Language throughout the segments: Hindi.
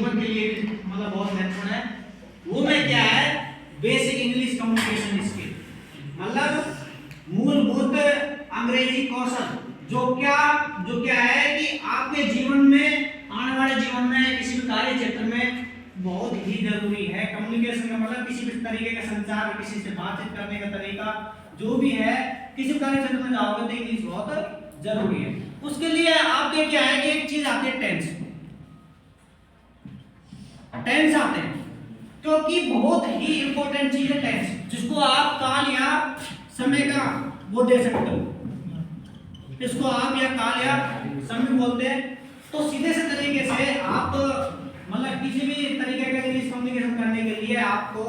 जीवन के लिए मतलब बहुत महत्वपूर्ण है। वो में क्या है, बेसिक इंग्लिश कम्युनिकेशन स्किल, मतलब मूलभूत अंग्रेजी कौशल, जो क्या है कि आपके जीवन में, आने वाले जीवन में किसी भी कार्य क्षेत्र में बहुत ही जरूरी है। कम्युनिकेशन का मतलब किसी भी तरीके का संचार, किसी से बातचीत करने का तरीका जो भी है, किसी कार्य क्षेत्र में जाओगे तो इंग्लिश बहुत जरूरी है। उसके लिए आप देखिए है कि एक चीज आती है टेंस आते हैं, क्योंकि बहुत ही इंपॉर्टेंट चीज है टेंस, जिसको आप काल या समय का वो दे सकते हो, इसको आप या काल या समय बोलते हैं। तो सीधे से तरीके से आप मतलब किसी भी तरीके का इंग्लिश कम्युनिकेशन करने के लिए आपको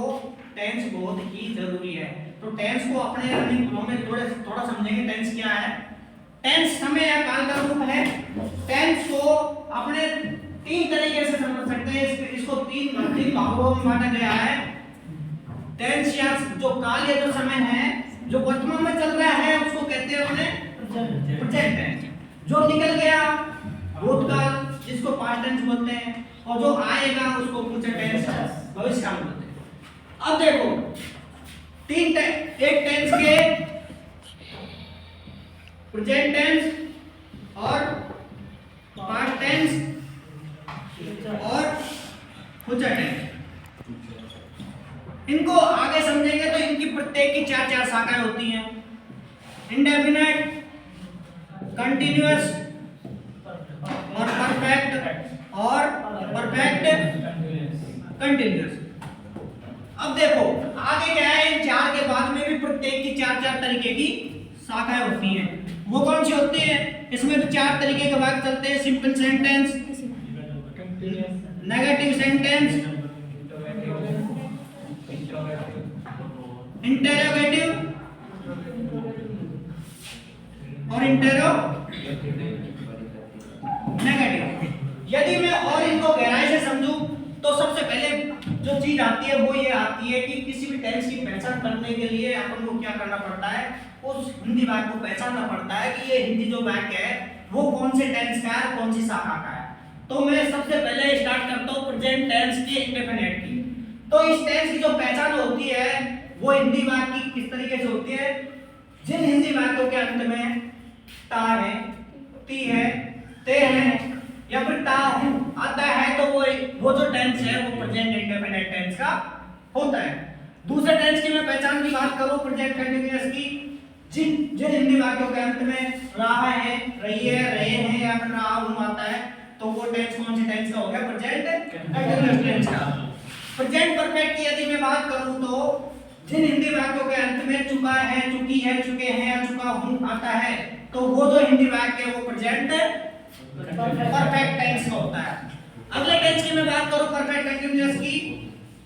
टेंस बहुत ही जरूरी है। तो टेंस को अपने रनिंग फ्लो में थोड़ा समझेंगे। टेंस क्या है? टेंस समय या काल का रूप है। टेंस को अपने तीन तरीके से समझ सकते हैं, इसको तीन भागों में बांटा गया है। टेंस या जो काल या जो समय है, जो वर्तमान में चल रहा है उसको कहते हैं अपने प्रेजेंट टेंस, जो निकल गया भूतकाल जिसको पास्ट टेंस बोलते हैं, और जो आएगा उसको फ्यूचर टेंस भविष्यकाल बोलते हैं। अब देखो एक टेंस के प्रेजेंट टेंस और पास्ट टेंस और फ्यूचर टेंस, इनको आगे समझेंगे तो इनकी प्रत्येक की चार शाखाएं होती हैं। इंडेफिनिट, कंटिन्यूअस और परफेक्ट कंटिन्यूअस। अब देखो आगे क्या है, इन चार के बाद में भी प्रत्येक की चार तरीके की शाखाएं होती हैं। वो कौन सी होती हैं? इसमें भी चार तरीके के भाग चलते हैं। Simple sentence, negative sentence, interrogative और नेगेटिव। यदि मैं और इनको गहराई से समझूं तो सबसे पहले जो चीज आती है वो ये आती है कि किसी भी टेंस की पहचान करने के लिए अपन को क्या करना पड़ता है, उस हिंदी वाक्य को पहचानना पड़ता है कि ये हिंदी जो वाक्य है वो कौन से टेंस का है, कौन सी शाखा का है। तो मैं सबसे पहले स्टार्ट करता हूँ प्रेजेंट टेंस की, इंडेफिनिट की। तो इस टेंस की जो पहचान होती है वो हिंदी वाक्य की किस तरीके से होती है? जिन हिंदी वाक्यों के अंत में ता है, ती है, ते है या फिर ता आता है तो वो जो टेंस है वो प्रेजेंट इंडेफिनिट टेंस का होता है। दूसरे टेंस की मैं पहचान की बात करूं प्रेजेंट कंटीन्यूअस की, जिन हिंदी वाक्यों के अंत में रहा है, रही है, रहे हैं या फिर रहा हूं आता है तो वो टेंस कौन सी टेंस का हो गया? प्रेजेंट कंटीन्यूअस टेंस का। प्रेजेंट परफेक्ट की यदि मैं बात करूं तो जिन हिंदी वाक्यों के अंत में चुका है, चुकी है, चुके हैं या चुका हूं आता है तो वो जो हिंदी वाक्य है वो प्रेजेंट परफेक्ट टेंस का होता है। अगले टेंस की मैं बात करूं परफेक्ट कंटीन्यूअस की,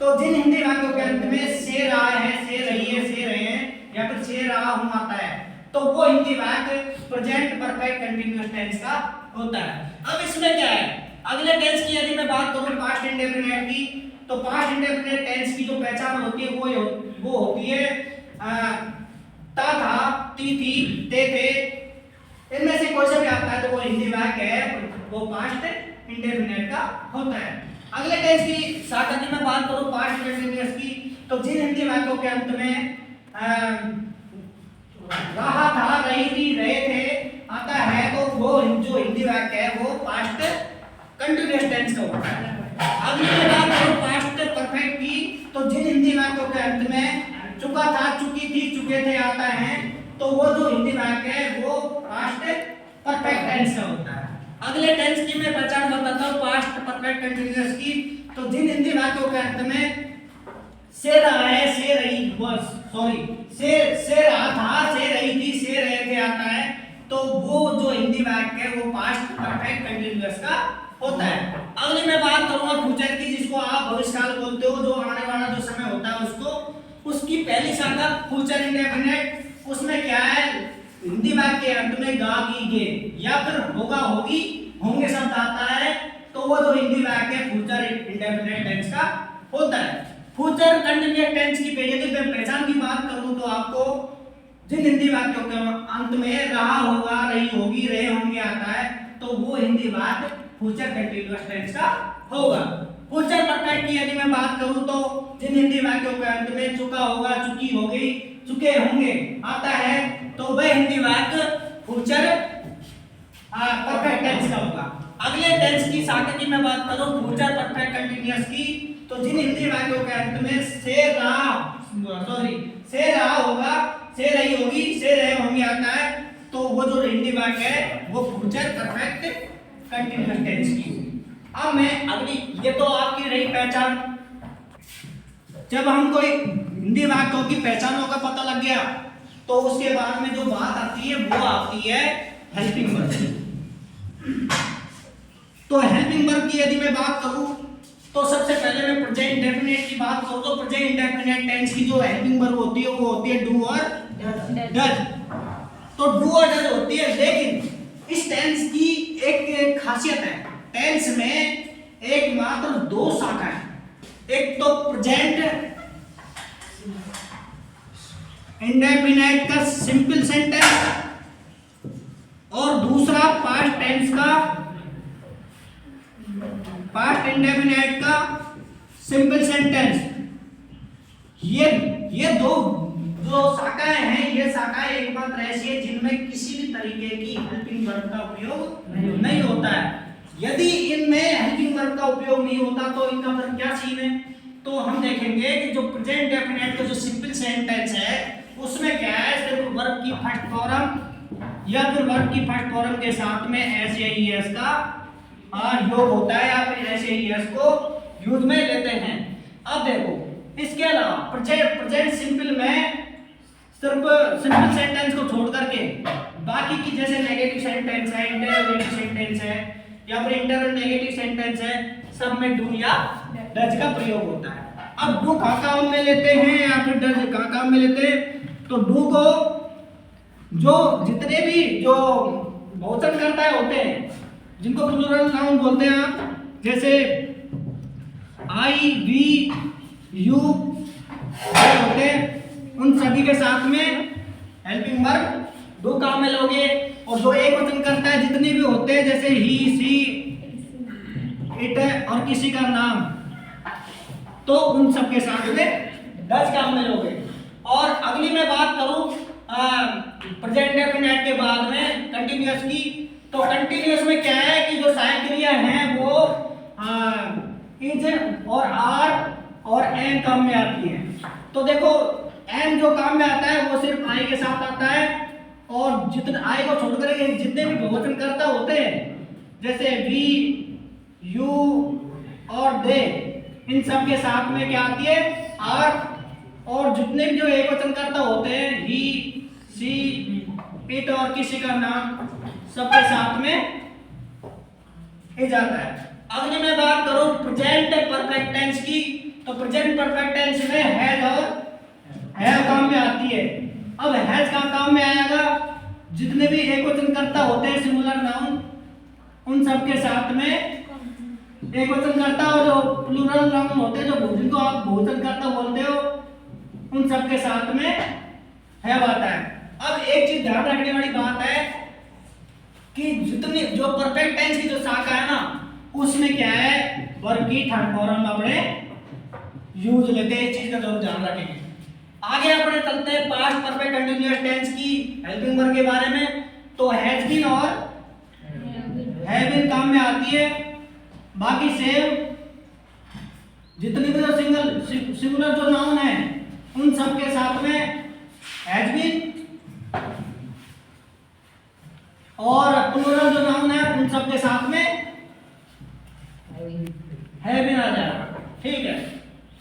तो जिन हिंदी वाक्यों के अंत में से रहा है, से रही है, से रहे हैं या फिर से रहा हूं आता है तो वो हिंदी वाक्य प्रेजेंट परफेक्ट कंटीन्यूअस टेंस का होता है। अब इसमें क्या है, अगले टेंस की यदि मैं बात करूं पास्ट इंडेफिनिट की, तो पास्ट इंडेफिनिट टेंस की जो पहचान होती है वो होती है ता था, ती थी, ते थे, इनमें से कोई सा भी आता है तो वो हिंदी वाक्य है वो पास्ट इंडेफिनिट का होता है। अगले टेंस की शाखा की मैं बात करूं पास्ट कंटीन्यूअस की, तो जिन हिंदी वाक्यों के अंत में रहा था, रही थी, रहे थे आता है तो वो जो हिंदी वाक्य है वो पास्ट कंटीन्यूअस टेंस का होता है। अगली मैं बात करूं पास्ट परफेक्ट की, तो जिन हिंदी वाक्यों के अंत में चुका था, चुकी थी, चुके थे आता है तो वो जो हिंदी वाक्य है वो पास्ट परफेक्ट टेंस का होता है। अगले टेंस की मैं पहचान बताता हूं पास्ट परफेक्ट कंटीन्यूअस की, तो जिन हिंदी वाक्यों के अंत में से रहा है, से रही, से रहा था, से रही थी, से रहे थे आता है तो वो जो हिंदी वाक्य है वो पास्ट परफेक्ट कंटीन्यूअस का होता है। अगली मैं बात करूंगा फ्यूचर की, जिसको आप भविष्यकाल बोलते हो, जो आने वाला जो समय होता है उसको, उसकी पहली शाखा फ्यूचर इंडेफिनिट। उसमें क्या है, हिंदी वाक्य अंत में गा, गी, गे या फिर होगा, होगी, होंगे शब्द आता है तो वो जो हिंदी वाक्य फ्यूचर इंडेफिनिट टेंस का होता है। फ्यूचर कंटीन्यूअस टेंस की यदि मैं पहचान की बात करूं तो आपको जिन हिंदी वाक्यों के अंत में रहा होगा, रही होगी, रहे होंगे आता है तो वो हिंदी वाक्य फ्यूचर कंटीन्यूअस टेंस का होगा। फ्यूचर परफेक्ट की यदि मैं बात करूं तो जिन हिंदी वाक्यों के अंत में चुका होगा, चुकी होगी, चुके होंगे आता है तो वह हिंदी वाक्य फ्यूचर परफेक्ट टेंस का होगा। अगले टेंस की शाखा की मैं बात करूं फ्यूचर परफेक्ट कंटीन्यूअस की, तो जिन हिंदी वाक्यों के अंत में से रहा होगा, से रही होगी, से रहे होंगे आता है तो वो जो हिंदी वाक्य है वो फ्यूचर परफेक्ट कंटीन्यूअस टेंस की। अब मैं अगली, ये तो आपकी रही पहचान। जब हम कोई हिंदी वाक्यों की पहचानों का पता लग गया तो उसके बाद में जो बात आती है वो आती है हेल्पिंग वर्ब। तो हेल्पिंग वर्ब की यदि मैं बात करूं तो सबसे पहले मैं प्रेजेंट इंडेफिनिट की बात करूं तो प्रेजेंट इंडेफिनिट टेंस की जो हेल्पिंग वर्ब होती है वो होती है डू और डज। तो डू और डज होती है, लेकिन इस टेंस की एक खासियत है, टेंस में एक मात्र दो शाखा है, एक तो प्रेजेंट इंडेफिनिट का सिंपल सेंटेंस और दूसरा पास्ट टेंस का पास्ट इंडेफिनिट का सिंपल सेंटेंस। ये दो जो शाखाएं हैं, ये शाखाएं एकमात्र ऐसी है जिनमें किसी भी तरीके की हेल्पिंग वर्ब का उपयोग नहीं होता है। यदि इनमें हेल्पिंग वर्ब का उपयोग नहीं होता तो इनका मतलब क्या सीन है, तो हम देखेंगे कि जो प्रेजेंट डेफिनेट का जो सिंपल सेंटेंस है उसमें क्या है, सिर्फ वर्ब की फर्स्ट फॉर्म या फिर वर्ब की फर्स्ट फॉर्म के साथ में एस या ईएस का योग होता है या फिर एस या ईएस को यूज में लेते हैं। अब देखो इसके अलावा प्रेजेंट सिंपल में सिर्फ सिंपल सेंटेंस को छोड़ करके बाकी की जैसे नेगेटिव सेंटेंस है, इंटररोगेटिव सेंटेंस है या फिर इंटररोगेटिव सेंटेंस है, सब में डू या डज का प्रयोग होता है। अब डू का काम में लेते हैं या फिर डज का काम में लेते हैं, तो डू को जो जितने भी जो बहुवचन कर्ता होते हैं जिनको प्लूरल नाउन बोलते हैं आप, जैसे आई, वी, यू होते हैं, उन सभी के साथ में हेल्पिंग वर्ब डू काम में लोगे। और जो एक वचन करता है जितने भी होते हैं जैसे ही, सी, इट और किसी का नाम, तो उन सब के साथ में डज काम में लोगे। और अगली मैं बात करूं प्रेजेंट डेफिनेट के बाद में कंटीन्यूअस की, तो कंटीन्यूअस में क्या है कि जो सहायक क्रिया है वो इज और आर और एम काम में आती है। तो देखो एम जो काम में आता है वो सिर्फ आई के साथ आता है, और जितने आई को छोड़कर जितने भी बहुवचन कर्ता होते हैं जैसे वी, यू और दे, इन सब के साथ में क्या आती है आर, और जितने भी जो एक वचन कर्ता होते हैं ही, सी, इट और किसी का नाम, सबके साथ में इज आता है। अगली मैं बात करूं प्रेजेंट परफेक्ट टेंस की, तो प्रेजेंट परफेक्ट टेंस में हैज और हैव काम में आती है। अब हैज का काम में आएगा जितने भी एक वचन कर्ता होते हैं सिंगुलर नाउन, उन सब के साथ में एक वचन कर्ता, और जो प्लूरल नाउन होते हैं जो जिनको आप बहुवचन कर्ता बोलते हो, उन सब के साथ में हैव आता है। अब एक चीज ध्यान रखने वाली बात है कि जितनी जो परफेक्ट टेंस की जो शाखा है ना, उसमें क्या है वर्ब की थर्ड फॉर्म अपने यूज लेते हैं, इस चीज का जरूर ध्यान रखेंगे। आगे अपने चलते हैं पास्ट परफेक्ट कंटीन्यूअस टेंस की हेल्पिंग वर्ब के बारे में। तो हैज बीन और हैव बीन काम में आती है, बाकी सेम जितनी भी जो सिंगुलर जो नाउन है उन सब के साथ में हैज बीन, और प्लूरल जो नाउन है उन सब के साथ में हैव बीन आ जाएगा। ठीक है,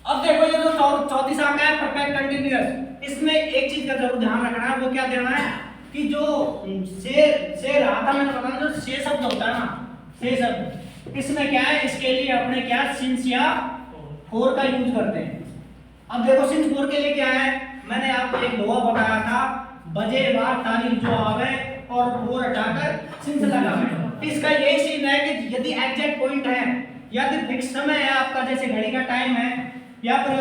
अब देखो ये जो चौथी शाखा है परफेक्ट कंटीन्यूअस, इसमें एक चीज का जरूर ध्यान रखना है, वो क्या देना है कि जो से रहा था मैंने बताया, जो से शब्द होता है ना, से शब्द, इसमें क्या है, इसके लिए अपने क्या सिंस या फोर का यूज करते हैं। अब देखो सिंस फोर के लिए क्या है, मैंने आपको एक दोहा बताया था, बजे बार तारीख जो आवे और फोर हटाकर सिंस लगावे। इसका यही सीन है कि यदि एग्जैक्ट पॉइंट है या फिर फिक्स समय है आपका, जैसे घड़ी का टाइम है या फिर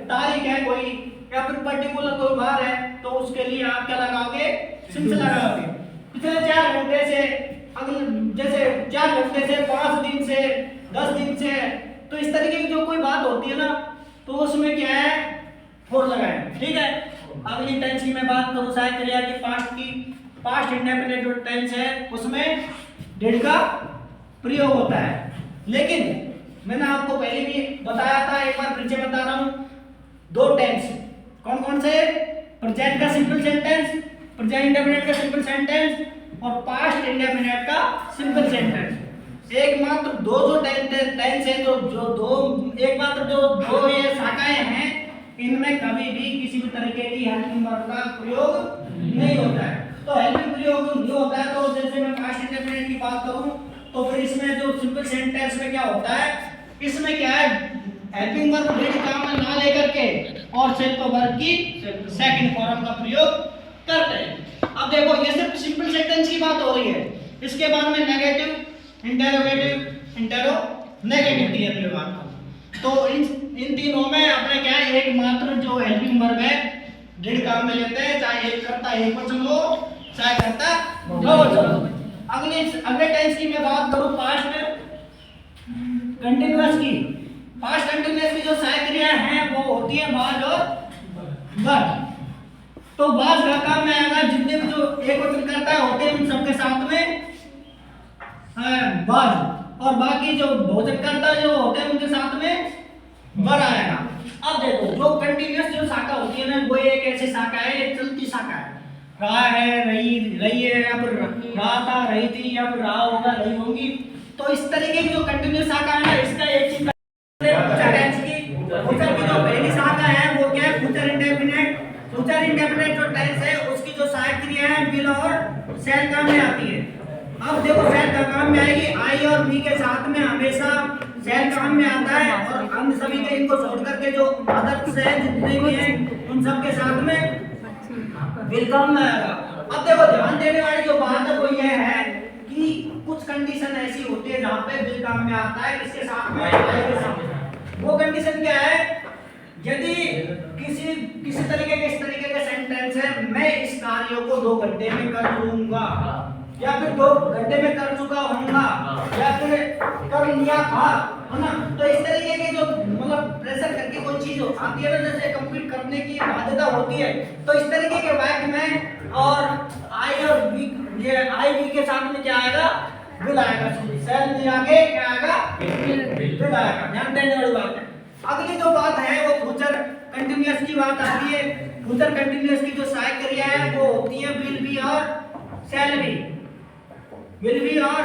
तारीख है कोई, या फिर पर्टिकुलर कोई बार है, तो उसके लिए आप क्या लगाओगे, सिंस लगाओगे। पिछले 4 घंटे से, अगले जैसे 4 घंटे से, 5 दिन से, 10 दिन से, तो तो इस तरीके की जो कोई बात होती है ना तो उसमें क्या है फोर लगाए, ठीक है। अगली टेंस की मैं बात करूं सहायक क्रिया की पास्ट इंडेफिनिट जो टेंस है उसमें डिड का प्रयोग होता है। लेकिन मैंने आपको पहले भी बताया था, एक बार फिर से बता रहा हूं, दो टेंस कौन कौन से, प्रेजेंट का सिंपल सेंटेंस, प्रेजेंट इंडेफिनिट का सिंपल सेंटेंस और पास्ट इंडेफिनिट का सिंपल सेंटेंस। एकमात्र दो जो टेंस है जो दो एकमात्र जो दो ये शाखाएं हैं, इनमें कभी भी किसी भी तरीके की हेल्पिंग वर्ब का प्रयोग नहीं होता है। तो हेल्पिंग प्रयोग नहीं होता है तो जैसे मैं पास्ट इंडेफिनिट की बात करूं तो फिर इसमें जो सिंपल सेंटेंस में क्या होता है, इसमें क्या है हेल्पिंग वर्ब डिड काम में ना लेकर के और सिर्फ वर्ब की सेकंड फॉर्म का प्रयोग करते हैं। अब देखो ये सिर्फ सिंपल सेंटेंस की बात हो रही है, इसके बाद में नेगेटिव, इंटरोगेटिव, इंटरोनेगेटिव की अपनी बात करूं तो इन तीनों में अपने क्या है एकमात्र जो हेल्पिंग वर्ब है डिड काम में लेते हैं, चाहे एक करता एक वचन हो चाहे करता बहुवचन हो। अगले टेंस की मैं बात करूं पास्ट कंटीन्यूअस की। पास्ट कंटीन्यूअस की जो सहायक क्रियाएं हैं वो होती है वाज और वर। तो वाज का काम में आएगा जितने भी जो एक वचन करता है होते हैं उन सबके साथ में वाज, और बाकी जो बहुवचन करता है जो होते हैं उनके साथ में वर आएगा। अब देखो जो कंटीन्यूअस जो शाखा होती है ना वो एक ऐसी शाखा है, एक चलती शाखा है। रहा है, रही है, अब रहा था, रही थी, अब रहा होगा, रही होंगी। तो इस तरीके की जो कंटीन्यूअस शाखा है ना इसका एक चीज फ्यूचर टेंस की जो पहली शाखा है वो क्या है फ्यूचर इंडेफिनिट। फ्यूचर इंडेफिनिट जो टेंस है उसकी जो सहायक क्रिया है विल और शैल काम में आती है। अब देखो शैल का काम में आएगी आई और बी के साथ में हमेशा शैल काम में आता है, और हम सभी के इनको छोड़ करके जो अदर्स है जितने भी हैं उन सब के साथ में विल काम में आएगा। अब देखो ध्यान देने वाली जो बात है वो ये है कि कुछ कंडीशन ऐसी होती है जहां पे विल काम में आता है किसके साथ में, आई के साथ में। वो कंडीशन क्या है, यदि किसी तरीके के इस तरीके का सेंटेंस है मैं इस कार्य को 2 घंटे में कर लूंगा, या फिर 2 घंटे में कर चुका हूँगा, या फिर कर लिया था, है ना। तो इस तरीके के जो मतलब प्रेशर करके कोई चीज आती है ना जैसे कंप्लीट करने की बाध्यता होती है, तो इस तरीके के वाक्य में और आई और बी, ये आई बी के साथ में क्या आएगा विल आएगा, शैल में आगे क्या आएगा विल आएगा। ध्यान देने वाली बात है। अगली जो बात है वो फ्यूचर कंटीन्यूअस की बात आती है। फ्यूचर कंटीन्यूअस की जो सहायक क्रिया है वो होती है विल बी और शैल बी, विल बी और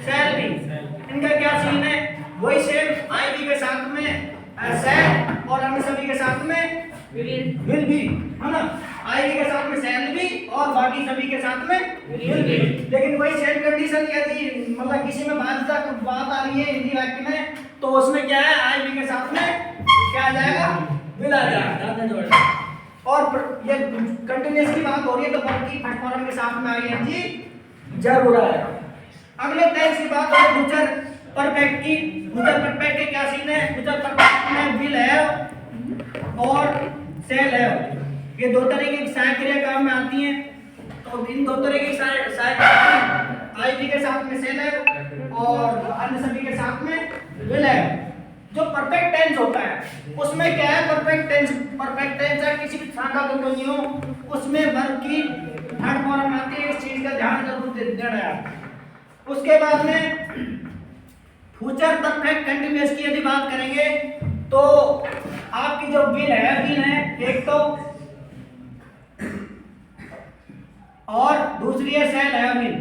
शैल बी। इनका क्या सीन है, वही सेम आई बी के साथ में शैल और अन्य सभी के साथ में विल बी, है ना। आई बी के साथ में शैल बी और बाकी सभी के साथ में विल बी। लेकिन वही सेम कंडीशन यदि मतलब किसी में बाध्यता बात आ रही है हिंदी वाक्य में तो उसमें क्या है आई बी के साथ में क्या आ जाएगा विल आ जाएगा। और ये कंटीन्यूअस की बात हो रही है तो वर्ब की फर्स्ट फॉर्म के साथ में आईएनजी जरूर आएगा। अगले टेंस की बात है फ्यूचर परफेक्ट की। फ्यूचर परफेक्ट के क्या सीन है, फ्यूचर परफेक्ट में विल हैव और शैल हैव ये 2 तरीके की सहायक क्रिया काम में आती हैं। तो इन 2 तरह की सहायक आई बी के साथ में शैल हैव और अन्य सभी के साथ में विल हैव। जो परफेक्ट टेंस होता है उसमें क्या है, परफेक्ट टेंस है किसी भी शाखा को नहीं हो उसमें वर्ब की थर्ड फॉर्म आती है, इस चीज का ध्यान जरूर देना है। उसके बाद में फ्यूचर परफेक्ट कंटीन्यूअस की यदि बात करेंगे तो आपकी जो विल है एक तो और दूसरी है शैल है विल।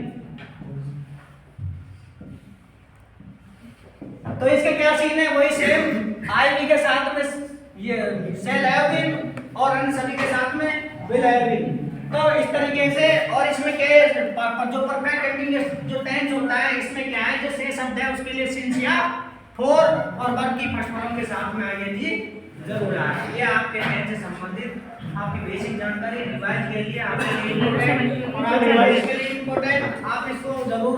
तो इसके क्या सीन है, वही सेम आई बी के साथ में ये शैल है विल और अन्य सभी के साथ में विल है विल। तो इस तरीके से, और इसमें क्या है जो परफेक्ट कंटीन्यूअस जो टेंस होता है इसमें क्या है जो से शब्द है उसके लिए सिंस या फॉर और वर्ब की फर्स्ट फॉर्म के साथ में आईएनजी जरूर आए। ये आपके टेंस से संबंधित आपकी बेसिक जानकारी रिवाइज के लिए आपके लिए इंपॉर्टेंट और आपके रिवाइज के लिए इंपॉर्टेंट, आप इसको जरूर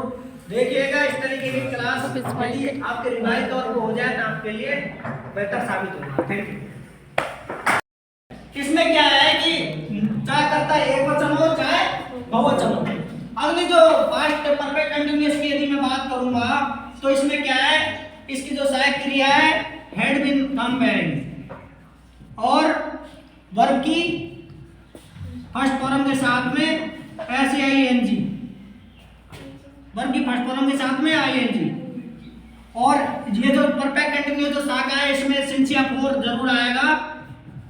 देखिएगा। इस तरीके की क्लास यदि आपके रिवाइज और वो हो जाए तो आपके लिए बेहतर साबित होगा। Thank you. इसमें क्या है कि चाहे करता एक वचन हो चाहे बहुवचन हो। अगली जो पास्ट परफेक्ट कंटीन्यूअस की यदि मैं बात करूंगा तो इसमें क्या है, इसकी जो सहायक क्रिया है एम पेयरिंग, और वर्ब की फर्स्ट फॉर्म के साथ में SAING, वर्ब की फर्स्ट फॉर्म के साथ में ING, और ये जो परफेक्ट कंटिन्यूअस जो शाखा है इसमें सिंस या फोर जरूर आएगा,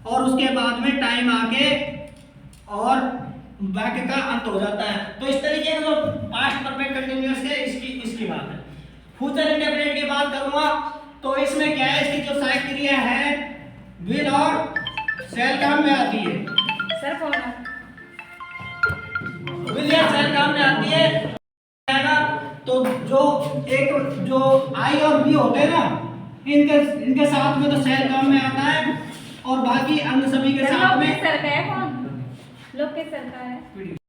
और उसके बाद में टाइम आके और वाक्य का अंत हो जाता है। तो इस तरीके का जो पास्ट परफेक्ट कंटिन्यूअस है इसकी बात है। फ्यूचर इंडेफिनिट की बात करूंगा तो इसमें क्या है, इसकी जो सहायक क्रिया है विल और शैल काम में आती है। सर कौन है? विल या शैल काम में आती है। तो जो एक जो आई और बी होते हैं ना, इनके साथ में तो शैल काम में आता है, और बाकी अन्य सभी के साथ में सर का है कौन? लोग के सर का है।